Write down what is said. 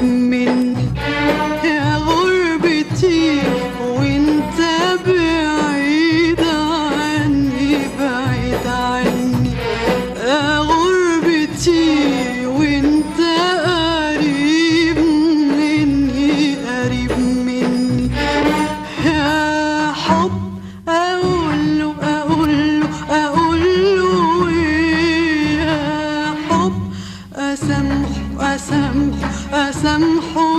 مني يا غربتي وانت بعيد عني بعيد عني يا غربتي وانت قريب مني قريب مني يا حب اقوله اقوله اقوله يا حب اسامحه اسامحه اسامحه